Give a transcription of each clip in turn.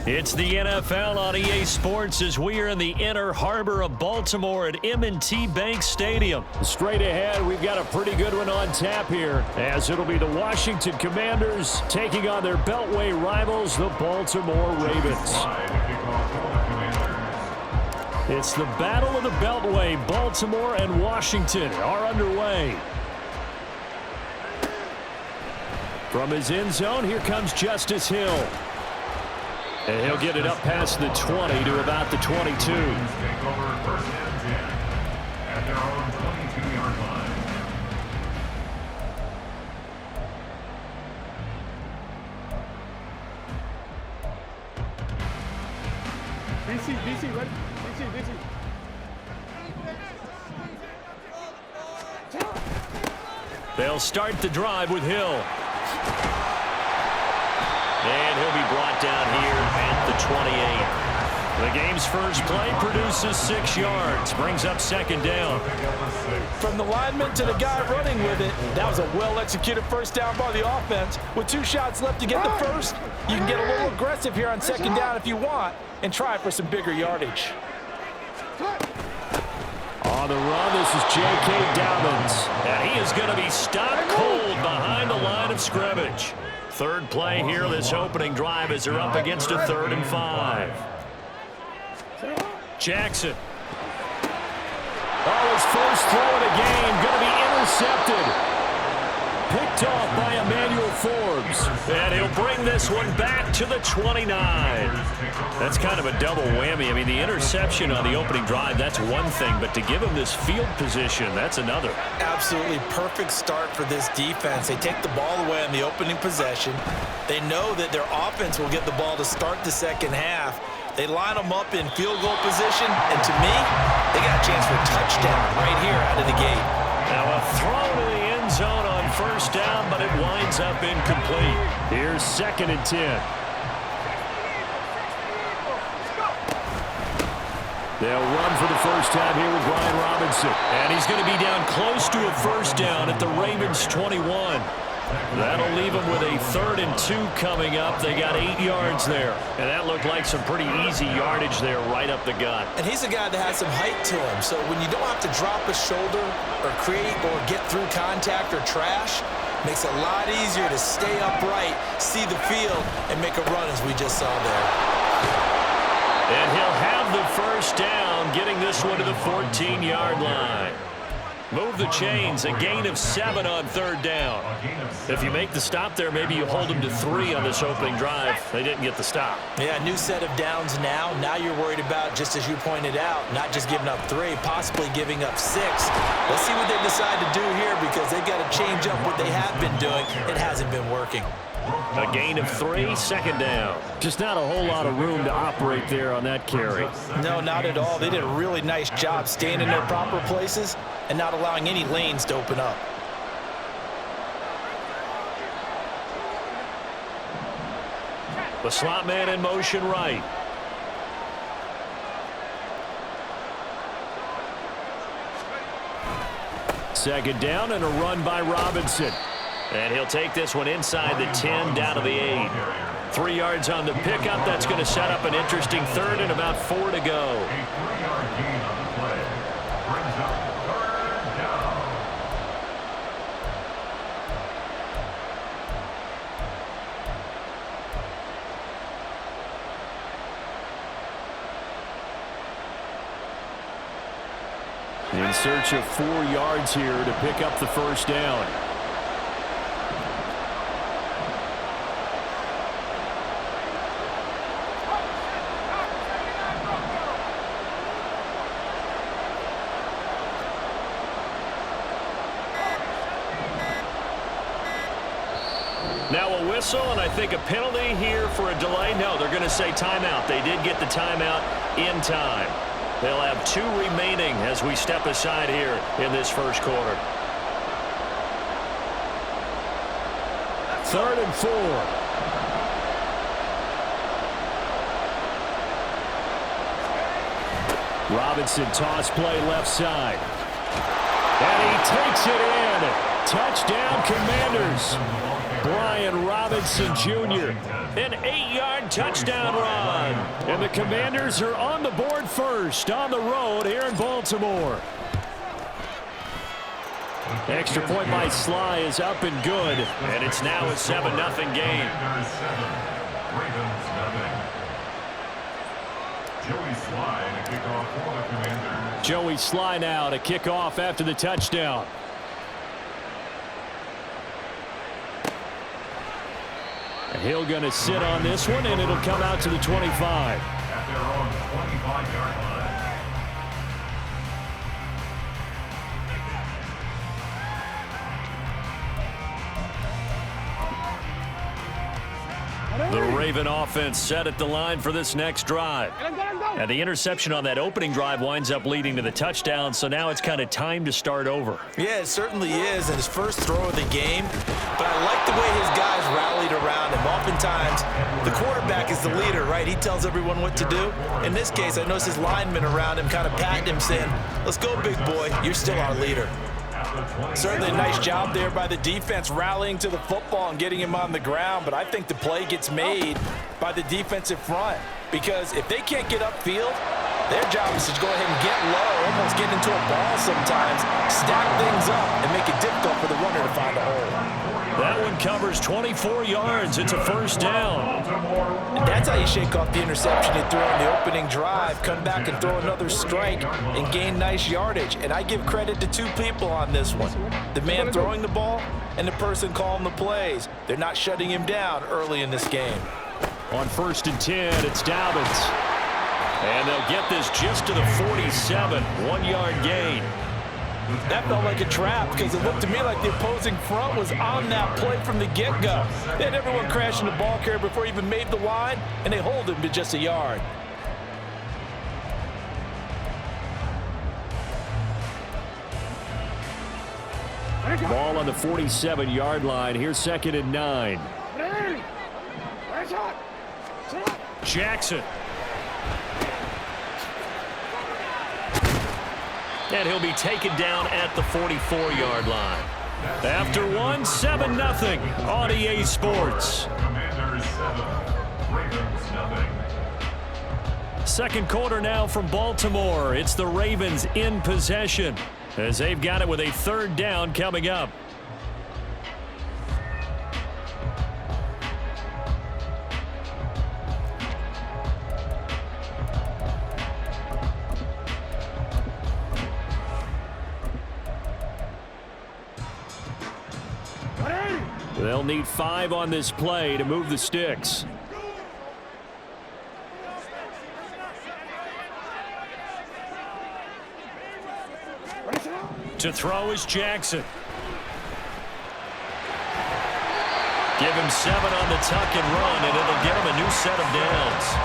It's the NFL on EA Sports as we are in the inner harbor of Baltimore at M&T Bank Stadium. Straight ahead, we've got a pretty good one on tap here, as it'll be the Washington Commanders taking on their Beltway rivals, the Baltimore Ravens. It's the Battle of the Beltway. Baltimore and Washington are underway. From his end zone, here comes Justice Hill. And he'll get it up past the 20 to about the 22. Take over first and 10 at their own 22-yard line. DC, ready? DC. They'll start the drive with Hill. And he'll be brought down here at the 28. The game's first play produces 6 yards, brings up second down. From the lineman to the guy running with it, that was a well-executed first down by the offense. With 2 shots left to get the first, you can get a little aggressive here on second down if you want and try for some bigger yardage. On the run, this is J.K. Dobbins. And he is going to be stopped cold behind the line of scrimmage. Third play here, this opening drive as they're up against a 3rd and 5. Jackson. Oh, his first throw of the game, going to be intercepted. Picked off by Emmanuel Forbes. And he'll bring this one back to the 29. That's kind of a double whammy. I mean, the interception on the opening drive, that's one thing. But to give him this field position, that's another. Absolutely perfect start for this defense. They take the ball away on the opening possession. They know that their offense will get the ball to start the second half. They line them up in field goal position. And to me, they got a chance for a touchdown right here out of the gate. Now a throw to the end zone on first down, but it winds up incomplete. Here's 2nd and 10. They'll run for the first time here with Brian Robinson. And he's going to be down close to a first down at the Ravens 21. That'll leave them with a 3rd and 2 coming up. They got 8 yards there. And that looked like some pretty easy yardage there right up the gut. And he's a guy that has some height to him. So when you don't have to drop a shoulder or create or get through contact or trash, makes it a lot easier to stay upright, see the field, and make a run as we just saw there. And he'll have the first down, getting this one to the 14-yard line. Move the chains, a gain of 7 on 3rd down. If you make the stop there, maybe you hold them to 3 on this opening drive. They didn't get the stop. Yeah, new set of downs now. Now you're worried about, just as you pointed out, not just giving up 3, possibly giving up 6. Let's see what they decide to do here because they've got to change up what they have been doing. It hasn't been working. A gain of 3, second down. Just not a whole lot of room to operate there on that carry. No, not at all. They did a really nice job staying in their proper places and not allowing any lanes to open up. The slot man in motion right. Second down and a run by Robinson. And he'll take this one inside the 10, down to the 8. 3 yards on the pickup. That's going to set up an interesting 3rd and about 4 to go. A 3-yard gain on the play. Brings up 3rd down. In search of 4 yards here to pick up the first down. Now a whistle, and I think a penalty here for a delay. No, they're going to say timeout. They did get the timeout in time. They'll have 2 remaining as we step aside here in this first quarter. 3rd and 4. Robinson toss play left side. And he takes it in. Touchdown, Commanders. Brian Robinson Jr. An 8-yard touchdown run. And the Commanders are on the board first on the road here in Baltimore. Extra point by Sly is up and good. And it's now a 7-0 game. Joey Sly now to kick off after the touchdown. Hill going to sit on this one, and it'll come out to the 25. At their own 25-yard line. The Raven offense set at the line for this next drive. And the interception on that opening drive winds up leading to the touchdown, so now it's kind of time to start over. Yeah, it certainly is, and his first throw of the game. But I like the way his guys rallied around him. Oftentimes, the quarterback is the leader, right? He tells everyone what to do. In this case, I noticed his linemen around him kind of patting him, saying, "Let's go, big boy. You're still our leader." Certainly a nice job there by the defense rallying to the football and getting him on the ground, but I think the play gets made by the defensive front because if they can't get upfield, their job is to go ahead and get low, almost get into a ball sometimes, stack things up, and make it difficult for the runner to find a hole. That one covers 24 yards. It's a first down. And that's how you shake off the interception he threw on the opening drive, come back and throw another strike and gain nice yardage. And I give credit to two people on this one, the man throwing the ball and the person calling the plays. They're not shutting him down early in this game. On 1st and 10, it's Dobbins. And they'll get this just to the 47, 1-yard gain. That felt like a trap because it looked to me like the opposing front was on that play from the get-go. They had everyone crashing the ball carrier before he even made the line, and they hold him to just a yard. Ball on the 47-yard line. Here's 2nd and 9. Jackson. And he'll be taken down at the 44-yard line. After one, 7-0 on EA Sports. Commanders 7, Ravens nothing. Second quarter now from Baltimore. It's the Ravens in possession as they've got it with a 3rd down coming up. They'll need 5 on this play to move the sticks. To throw is Jackson. Give him 7 on the tuck and run, and it'll give him a new set of downs.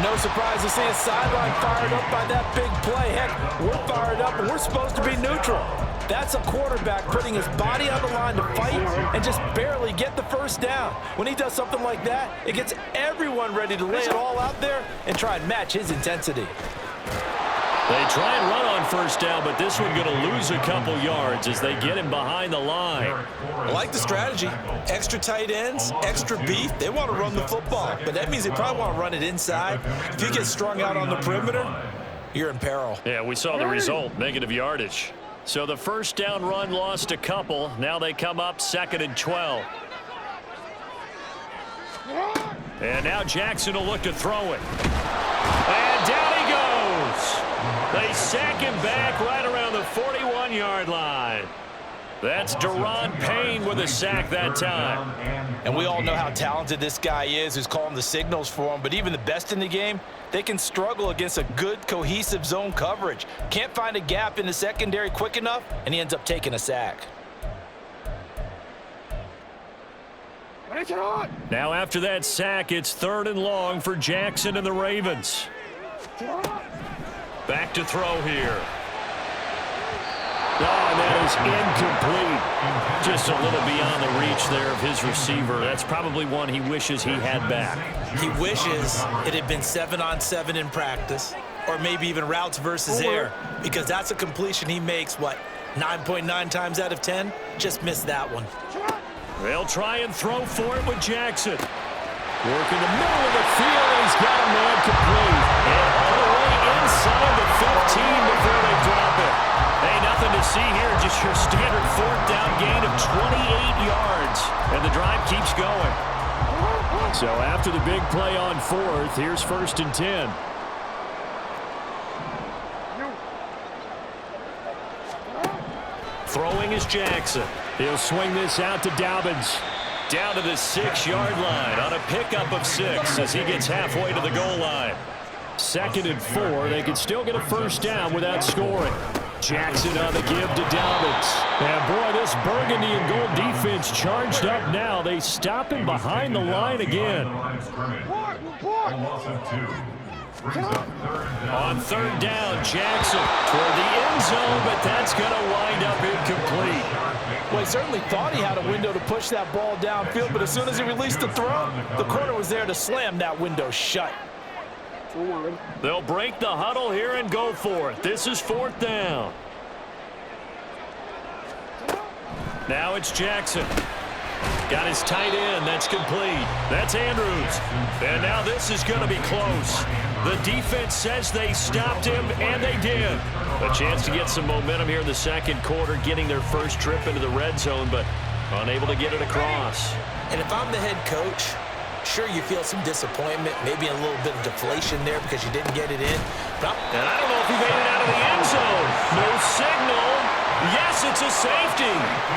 No surprise to see a sideline fired up by that big play. Heck, we're fired up, and we're supposed to be neutral. That's a quarterback putting his body on the line to fight and just barely get the first down. When he does something like that, it gets everyone ready to lay it all out there and try and match his intensity. They try and run on 1st down, but this one going to lose a couple yards as they get him behind the line. I like the strategy. Extra tight ends, extra beef. They want to run the football, but that means they probably want to run it inside. If you get strung out on the perimeter, you're in peril. Yeah, we saw the result, negative yardage. So the 1st down run lost a couple. Now they come up 2nd and 12. And now Jackson will look to throw it. And down he goes. They sack him back right around the 41-yard line. That's Daron Payne with a sack that time. And we all know how talented this guy is who's calling the signals for him, but even the best in the game, they can struggle against a good, cohesive zone coverage. Can't find a gap in the secondary quick enough, and he ends up taking a sack. Now after that sack, it's 3rd and long for Jackson and the Ravens. Back to throw here. Oh, and that is incomplete. Just a little beyond the reach there of his receiver. That's probably one he wishes he had back. He wishes it had been 7-on-7 in practice, or maybe even routes versus air, because that's a completion he makes, 9.9 times out of 10, just missed that one. They'll try and throw for it with Jackson. Working the middle of the field, and he's got a man complete. And all the way inside the 15 before they drop it. Hey, nothing to see here, just your standard fourth down gain of 28 yards. And the drive keeps going. So after the big play on fourth, here's 1st and 10. Throwing is Jackson. He'll swing this out to Dobbins. Down to the 6-yard line on a pickup of 6 as he gets halfway to the goal line. 2nd and 4. They could still get a first down without scoring. Jackson on the give to Dobbins. And boy, this burgundy and gold defense charged up now. They stop him behind the line again. On 3rd down, Jackson toward the end zone, but that's going to wind up incomplete. Well, he certainly thought he had a window to push that ball downfield, but as soon as he released the throw, the corner was there to slam that window shut. They'll break the huddle here and go for it. This is 4th down. Now it's Jackson. Got his tight end. That's complete. That's Andrews. And now this is going to be close. The defense says they stopped him, and they did. A chance to get some momentum here in the 2nd quarter, getting their first trip into the red zone, but unable to get it across. And if I'm the head coach, sure, you feel some disappointment, maybe a little bit of deflation there because you didn't get it in. And I don't know if he made it out of the end zone. No signal. Yes, it's a safety.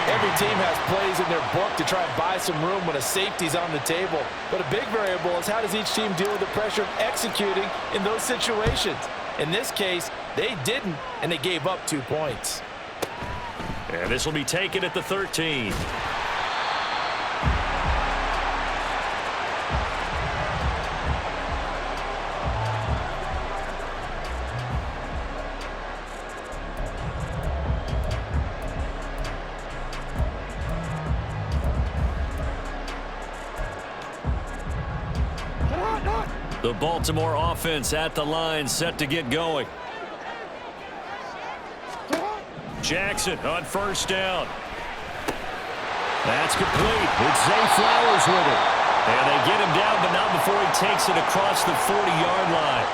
Every team has plays in their book to try and buy some room when a safety's on the table. But a big variable is how does each team deal with the pressure of executing in those situations. In this case, they didn't, and they gave up 2 points. And this will be taken at the 13. The Baltimore offense at the line, set to get going. Jackson on 1st down. That's complete. It's Zay Flowers with it. And they get him down, but not before he takes it across the 40-yard line.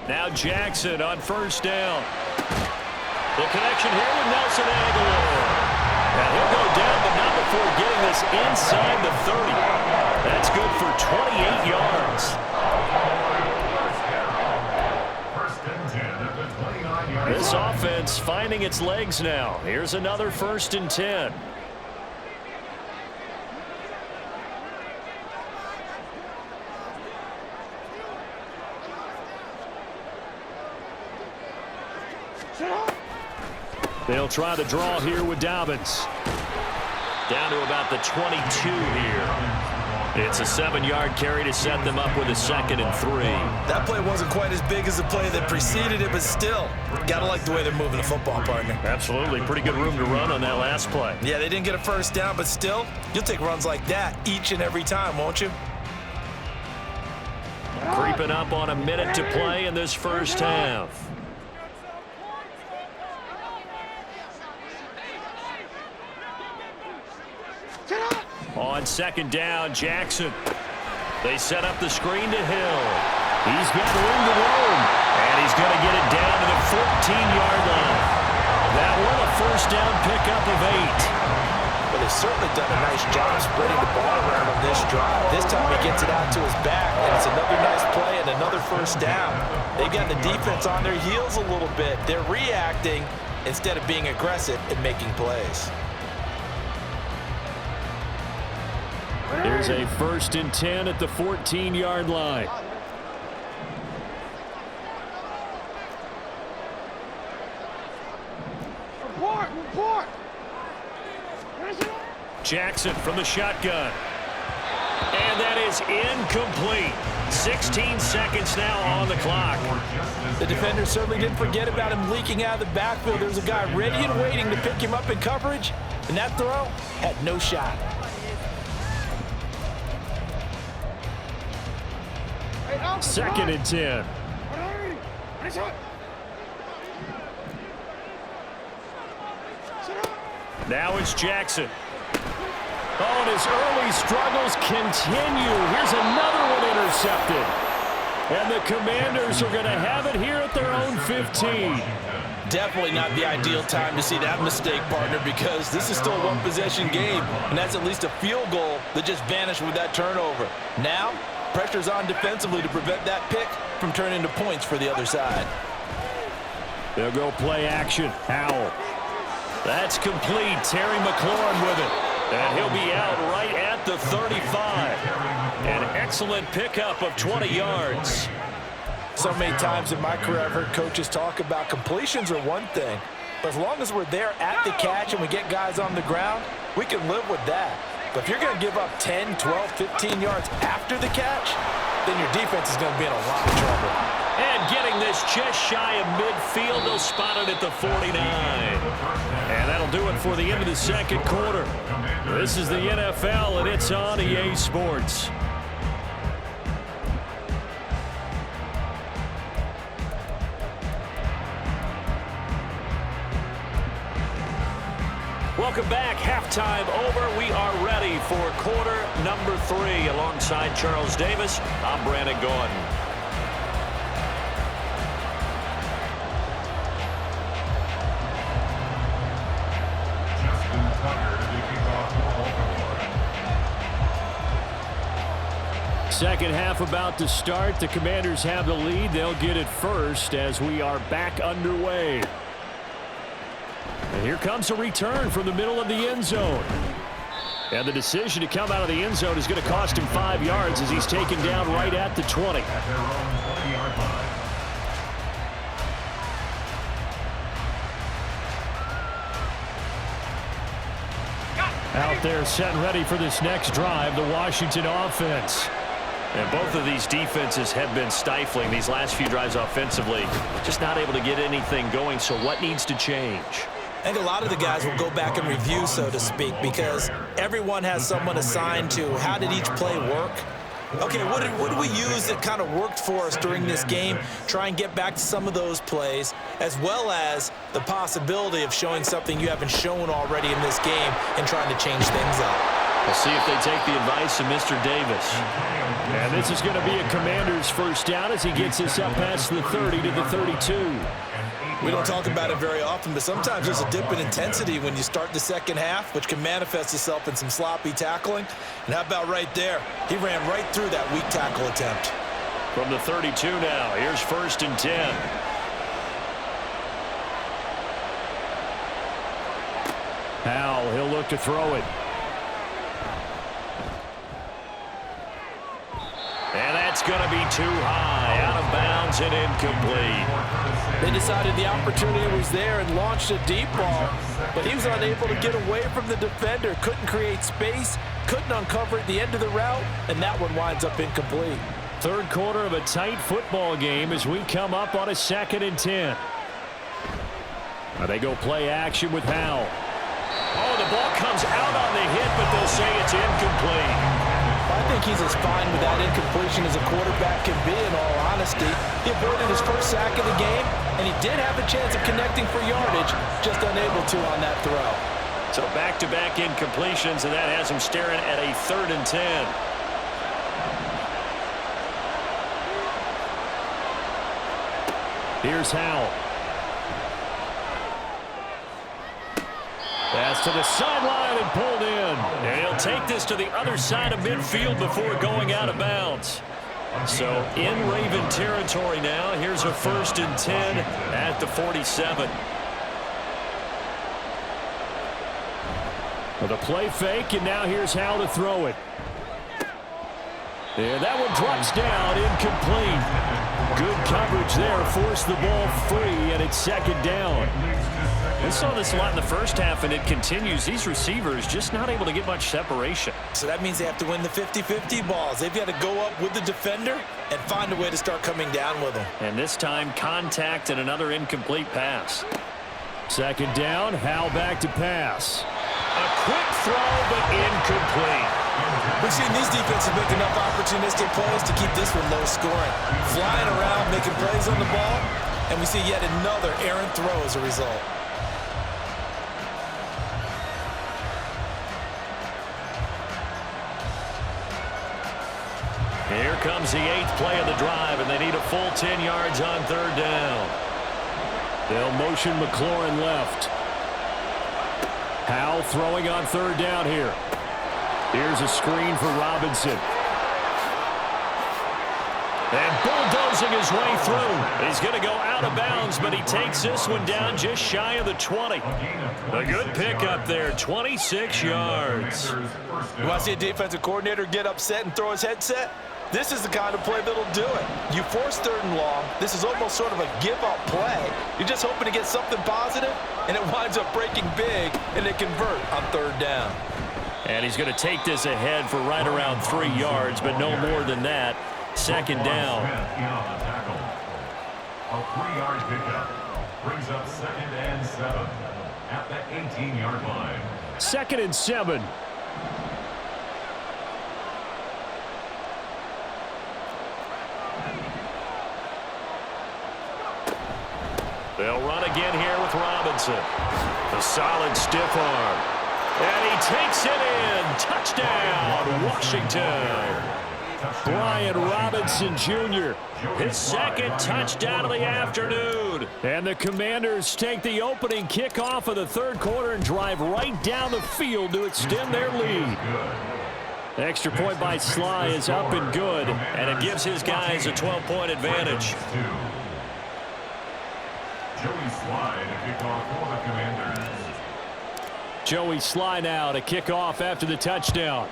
Now Jackson on 1st down. The connection here with Nelson Aguilar. And he'll go down, but not before getting this inside the 30. That's good for 28 yards. This offense finding its legs now. Here's another 1st and 10. They'll try the draw here with Dobbins. Down to about the 22 here. It's a 7-yard carry to set them up with a 2nd and 3. That play wasn't quite as big as the play that preceded it, but still, gotta like the way they're moving the football, partner. Absolutely. Pretty good room to run on that last play. Yeah, they didn't get a first down, but still, you'll take runs like that each and every time, won't you? Creeping up on a minute to play in this 1st half. On 2nd down, Jackson. They set up the screen to Hill. He's got room to roam. And he's going to get it down to the 14-yard line. That one a 1st down pickup of 8. But they've certainly done a nice job spreading the ball around on this drive. This time he gets it out to his back, and it's another nice play and another 1st down. They've got the defense on their heels a little bit. They're reacting instead of being aggressive and making plays. There's a 1st and 10 at the 14-yard line. Jackson from the shotgun. And that is incomplete. 16 seconds now on the clock. The defender certainly didn't forget about him leaking out of the backfield. There was a guy ready and waiting to pick him up in coverage, and that throw had no shot. Second and 10. Now it's Jackson. Oh, and his early struggles continue. Here's another one intercepted. And the Commanders are going to have it here at their own 15. Definitely not the ideal time to see that mistake, partner, because this is still a one-possession game, and that's at least a field goal that just vanished with that turnover. Now, pressure's on defensively to prevent that pick from turning into points for the other side. They'll go play action. Howell. That's complete. Terry McLaurin with it. And he'll be out right at the 35. An excellent pickup of 20 yards. So many times in my career I've heard coaches talk about completions are one thing, but as long as we're there at the catch and we get guys on the ground, we can live with that. But if you're going to give up 10, 12, 15 yards after the catch, then your defense is going to be in a lot of trouble. And getting this just shy of midfield, they'll spot it at the 49. And that'll do it for the end of the second quarter. This is the NFL, and it's on EA Sports. Welcome back. Halftime over. We are ready for quarter number 3. Alongside Charles Davis, I'm Brandon Gordon. Second half about to start. The Commanders have the lead. They'll get it first as we are back underway. And here comes a return from the middle of the end zone. And the decision to come out of the end zone is going to cost him 5 yards as he's taken down right at the 20. Out there set and ready for this next drive, the Washington offense. And both of these defenses have been stifling these last few drives offensively. Just not able to get anything going, so what needs to change? I think a lot of the guys will go back and review, so to speak, because everyone has someone assigned to how did each play work. Okay, what did we use that kind of worked for us during this game? Try and get back to some of those plays, as well as the possibility of showing something you haven't shown already in this game and trying to change things up. We'll see if they take the advice of Mr. Davis. And this is going to be a Commander's first down as he gets this up past the 30 to the 32. We don't talk about it very often, but sometimes there's a dip in intensity when you start the second half, which can manifest itself in some sloppy tackling. And how about right there? He ran right through that weak tackle attempt. From the 32 now, here's 1st and 10. Howell, he'll look to throw it. And that's going to be too high, out of bounds and incomplete. They decided the opportunity was there and launched a deep ball, but he was unable to get away from the defender, couldn't create space, couldn't uncover at the end of the route, and that one winds up incomplete. Third quarter of a tight football game as we come up on a 2nd and 10. Now they go play action with Howell. Oh, the ball comes out on the hit, but they'll say it's incomplete. I think he's as fine with that incompletion as a quarterback can be, in all honesty. He avoided his first sack of the game, and he did have a chance of connecting for yardage, just unable to on that throw. So back-to-back incompletions, and that has him staring at a 3rd and 10. Here's Howell. Pass to the sideline and pulled in. And he'll take this to the other side of midfield before going out of bounds. So in Raven territory now. Here's a 1st and 10 at the 47. With a play fake, and now here's Howell to throw it. And that one drops down, incomplete. Good coverage there, forced the ball free, and it's 2nd down. We saw this a lot in the first half, and it continues. These receivers just not able to get much separation. So that means they have to win the 50-50 balls. They've got to go up with the defender and find a way to start coming down with them. And this time, contact and another incomplete pass. Second down, Howell back to pass. A quick throw, but incomplete. We've seen these defenses make enough opportunistic plays to keep this one low scoring. Flying around, making plays on the ball, and we see yet another errant throw as a result. Here comes the 8th play of the drive, and they need a full 10 yards on third down. They'll motion McLaurin left. Howell throwing on third down here. Here's a screen for Robinson. And bulldozing his way through. He's going to go out of bounds, but he takes this one down just shy of the 20. A good pickup there, 26 yards. You want to see a defensive coordinator get upset and throw his headset? This is the kind of play that'll do it. You force third and long. This is almost sort of a give-up play. You're just hoping to get something positive, and it winds up breaking big, and they convert on third down. And he's going to take this ahead for right around 3 yards, but no more than that. Second down. A 3-yard pickup brings up 2nd and 7 at the 18-yard line. 2nd and 7. They'll run again here with Robinson. A solid stiff arm. And he takes it in. Touchdown, Washington. Brian Robinson Jr. His second touchdown of the afternoon. And the Commanders take the opening kickoff of the third quarter and drive right down the field to extend their lead. Extra point by Sly is up and good, and it gives his guys a 12-point advantage. Joey Sly to kick off for the Commanders. Joey Sly now to kick off after the touchdown.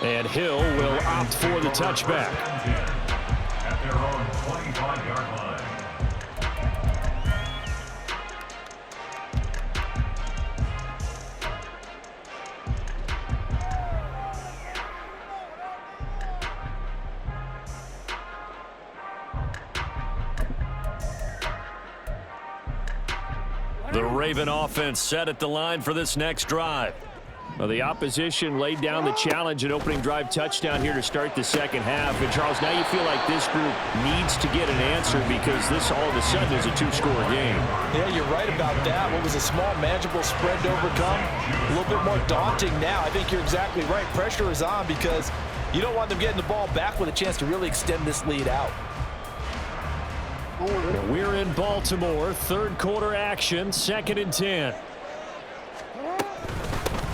And Hill will opt for the touchback. At their own 25-yard line. The Raven offense set at the line for this next drive. Well, the opposition laid down the challenge and opening drive touchdown here to start the second half. And, Charles, now you feel like this group needs to get an answer because this all of a sudden is a 2-score game. Yeah, you're right about that. What was a small, manageable spread to overcome, a little bit more daunting now. I think you're exactly right. Pressure is on because you don't want them getting the ball back with a chance to really extend this lead out. We're in Baltimore. Third quarter action, 2nd and 10.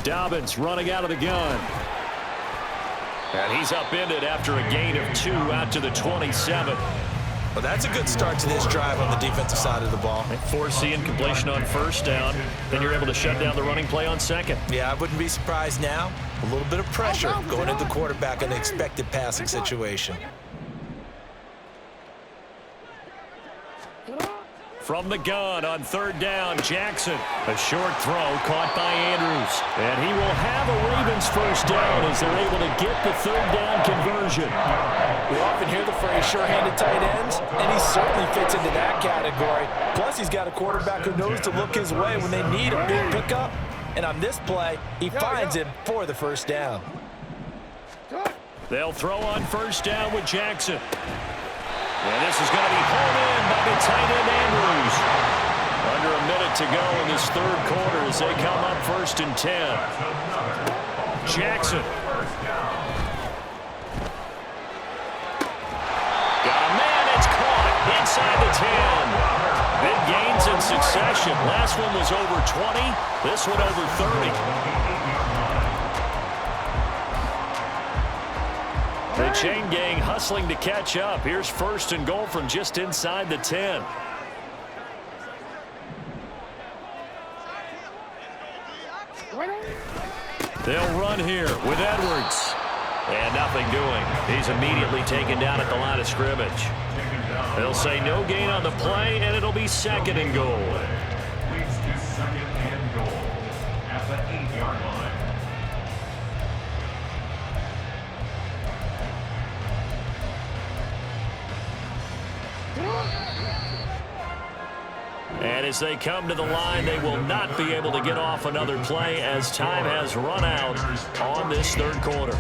Dobbins running out of the gun. And he's upended after a gain of 2 out to the 27. Well, that's a good start to this drive on the defensive side of the ball. They force the incompletion on first down. Then you're able to shut down the running play on second. Yeah, I wouldn't be surprised now. A little bit of pressure going at the quarterback in an expected passing situation. From the gun on third down, Jackson. A short throw caught by Andrews. And he will have a Ravens first down as they're able to get the third down conversion. We often hear the phrase sure-handed tight ends, and he certainly fits into that category. Plus, he's got a quarterback who knows to look his way when they need a big pickup. And on this play, he finds him for the first down. They'll throw on first down with Jackson. And this is going to be hauled in by the tight end Andrews. Under a minute to go in this third quarter as they come up 1st and 10. Jackson. Got a man, it's caught inside the 10. Big gains in succession. Last one was over 20. This one over 30. The chain gang hustling to catch up. Here's 1st and goal from just inside the 10. They'll run here with Edwards. And nothing doing. He's immediately taken down at the line of scrimmage. Taken down They'll say no gain on the play, and it'll be second and goal. Leads to second and goal at the 8-yard line. And as they come to the line, they will not be able to get off another play as time has run out on this third quarter.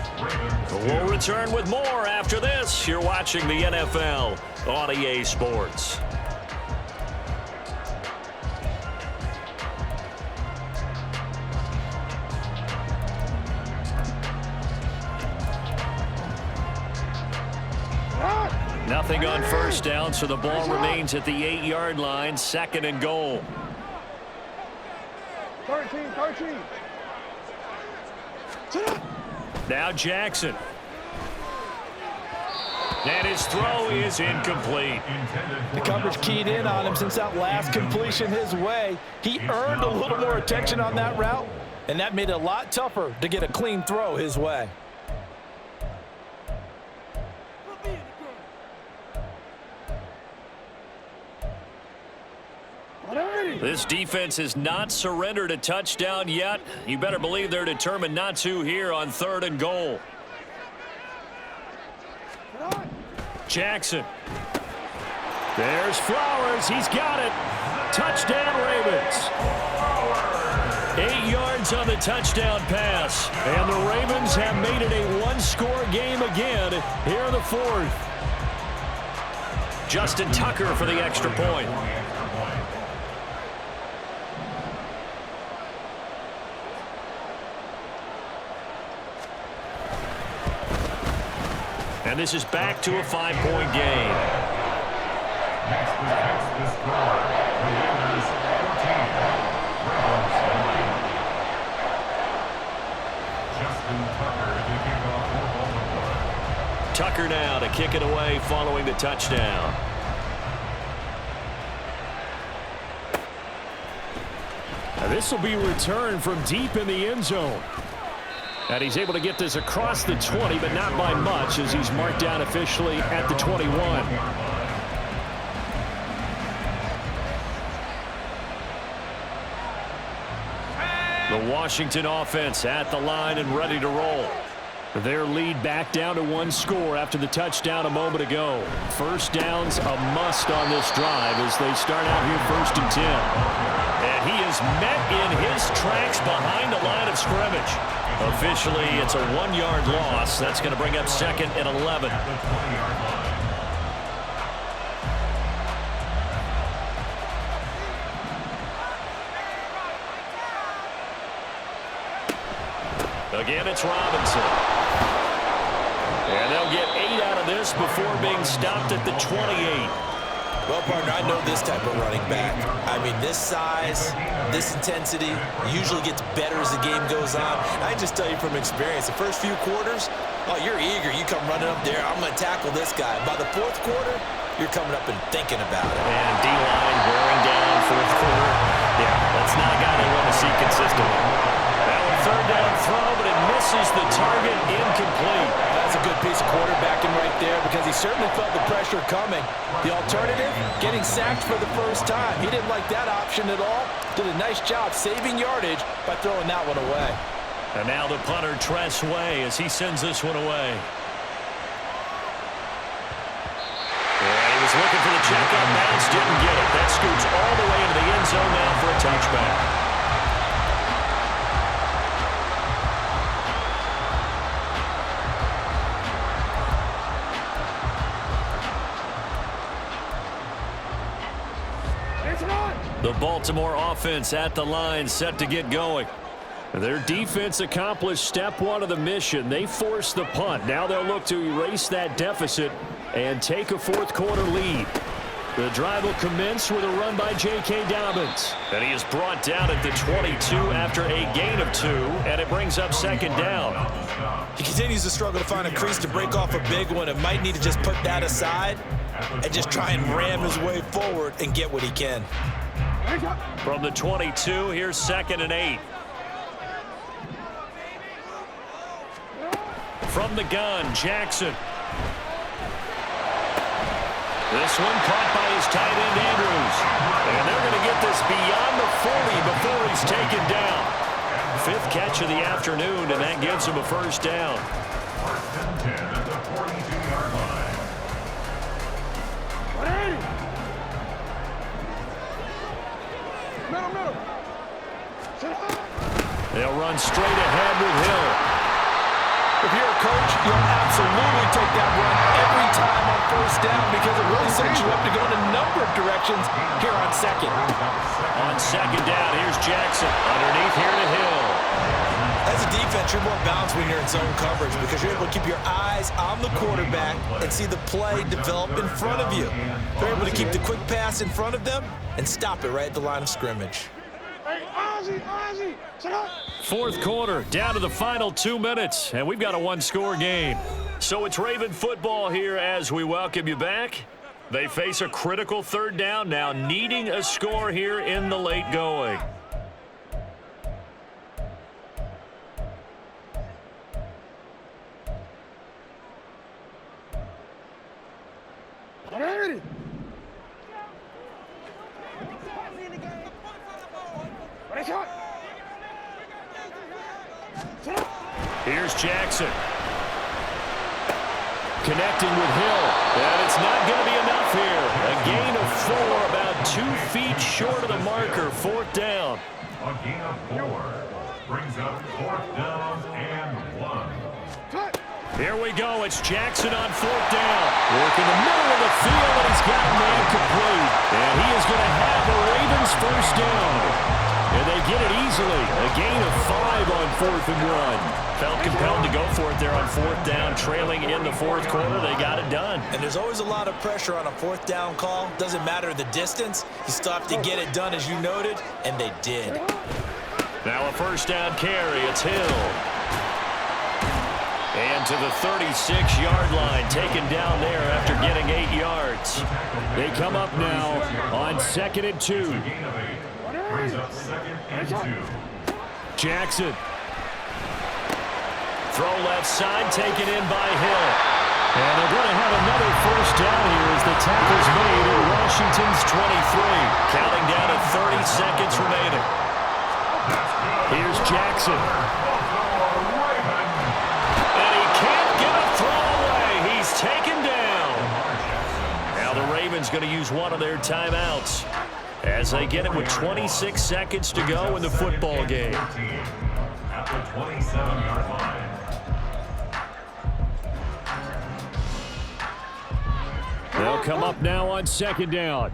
We'll return with more after this. You're watching the NFL on EA Sports. Nothing on first down, so the ball remains at the 8-yard line, second and goal. 13. Now Jackson. And his throw is incomplete. The coverage keyed in on him since that last completion his way. He earned a little more attention on that route, and that made it a lot tougher to get a clean throw his way. This defense has not surrendered a touchdown yet. You better believe they're determined not to here on third and goal. Jackson. There's Flowers. He's got it. Touchdown, Ravens. 8 yards on the touchdown pass. And the Ravens have made it a one-score game again here in the fourth. Justin Tucker for the extra point. And this is back to a 5-point game. Next the score. The Ravens 14. Ravens 9. Justin Tucker to kick off for Baltimore. Tucker now to kick it away following the touchdown. Now this will be returned from deep in the end zone. And he's able to get this across the 20, but not by much as he's marked down officially at the 21. The Washington offense at the line and ready to roll. Their lead back down to one score after the touchdown a moment ago. First down's a must on this drive as they start out here 1st and 10. And he is met in his tracks behind the line of scrimmage. Officially, it's a 1-yard loss. That's going to bring up second and 11. At the 20-yard line. Again, it's Robinson. And they'll get 8 out of this before being stopped at the 28. Well, partner, I know this type of running back. I mean, this size, this intensity usually gets better as the game goes on. I just tell you from experience, the first few quarters, oh, you're eager. You come running up there, I'm going to tackle this guy. By the fourth quarter, you're coming up and thinking about it. And D-line wearing down fourth quarter. Yeah, that's not a guy they want to see consistently. That one third down throw, but it misses the target, incomplete. That's a good piece of quarterbacking right there because he certainly felt the pressure coming. The alternative, getting sacked for the first time. He didn't like that option at all. Did a nice job saving yardage by throwing that one away. And now the punter, Tress Way, as he sends this one away. And he was looking for the check on bounce, didn't get it. That scoots all the way into the end zone now for a touchback. The Baltimore offense at the line, set to get going. Their defense accomplished step one of the mission. They forced the punt. Now they'll look to erase that deficit and take a fourth quarter lead. The drive will commence with a run by J.K. Dobbins. And he is brought down at the 22 after a gain of 2, and it brings up second down. He continues to struggle to find a crease to break off a big one and might need to just put that aside and just try and ram his way forward and get what he can. From the 22, here's second and 8. From the gun, Jackson. This one caught by his tight end, Andrews. And they're going to get this beyond the 40 before he's taken down. Fifth catch of the afternoon, and that gives him a first down. First and 10 at the 42-yard line. They'll run straight ahead with Hill. If you're a coach, you'll absolutely take that run every time on first down because it really sets you up to go in a number of directions here on second. On second down, here's Jackson. Underneath here to Hill. As a defense, you're more balanced when you're in zone coverage because you're able to keep your eyes on the quarterback and see the play develop in front of you. They're able to keep the quick pass in front of them and stop it right at the line of scrimmage. Fourth quarter, down to the final 2 minutes, and we've got a one-score game. So it's Raven football here as we welcome you back. They face a critical third down now, needing a score here in the late going. Here's Jackson. Connecting with Hill. And it's not going to be enough here. A gain of 4, about 2 feet short of the marker. Fourth down. A gain of 4 brings up fourth down and 1. Here we go. It's Jackson on fourth down. Working the middle of the field, and he's got a man complete. And he is going to have the Ravens first down. And they get it easily. A gain of 5 on 4th and 1. Felt compelled to go for it there on fourth down, trailing in the fourth quarter. They got it done. And there's always a lot of pressure on a fourth down call. Doesn't matter the distance. You still have to get it done, as you noted, and they did. Now a first down carry. It's Hill. And to the 36-yard line, taken down there after getting 8 yards. They come up now on 2nd and 2. A gain of 8 brings up 2nd and 2. Jackson. Throw left side, taken in by Hill. And they're going to have another first down here as the tackle's made at Washington's 23. Counting down to 30 seconds remaining. Here's Jackson. And he can't get a throw away. He's taken down. Now the Ravens going to use one of their timeouts as they get it with 26 seconds to go in the football game. At the 27-yard line. They'll come up now on 2nd down.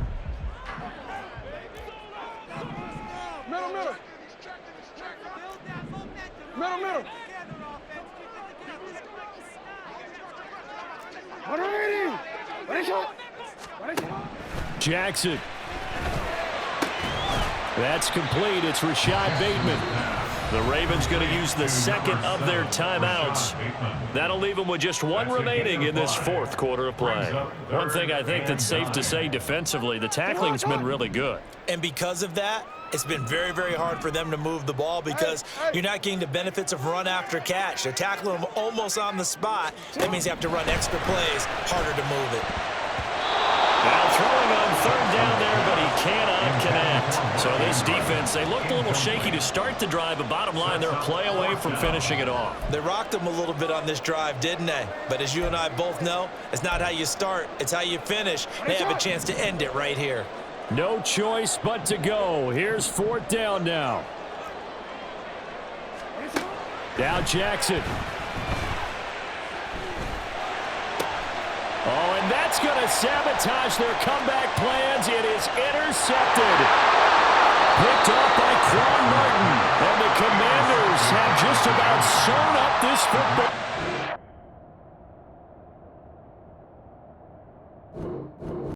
Jackson. That's complete. It's Rashad Bateman. The Ravens going to use the second of their timeouts. That'll leave them with just one remaining in this fourth quarter of play. One thing I think that's safe to say defensively, the tackling's been really good. And because of that, it's been very, very hard for them to move the ball because you're not getting the benefits of run after catch. They're tackling them almost on the spot. That means you have to run extra plays, harder to move it. Now throwing on third down there, but he cannot connect. So this defense, they looked a little shaky to start the drive, but bottom line, they're a play away from finishing it off. They rocked them a little bit on this drive, didn't they? But as you and I both know, it's not how you start, it's how you finish. They have a chance to end it right here. No choice but to go. Here's fourth down now. Now Jackson. Oh, and that's going to sabotage their comeback plans. It is intercepted. Picked off by Quan Martin. And the Commanders have just about sewn up this football.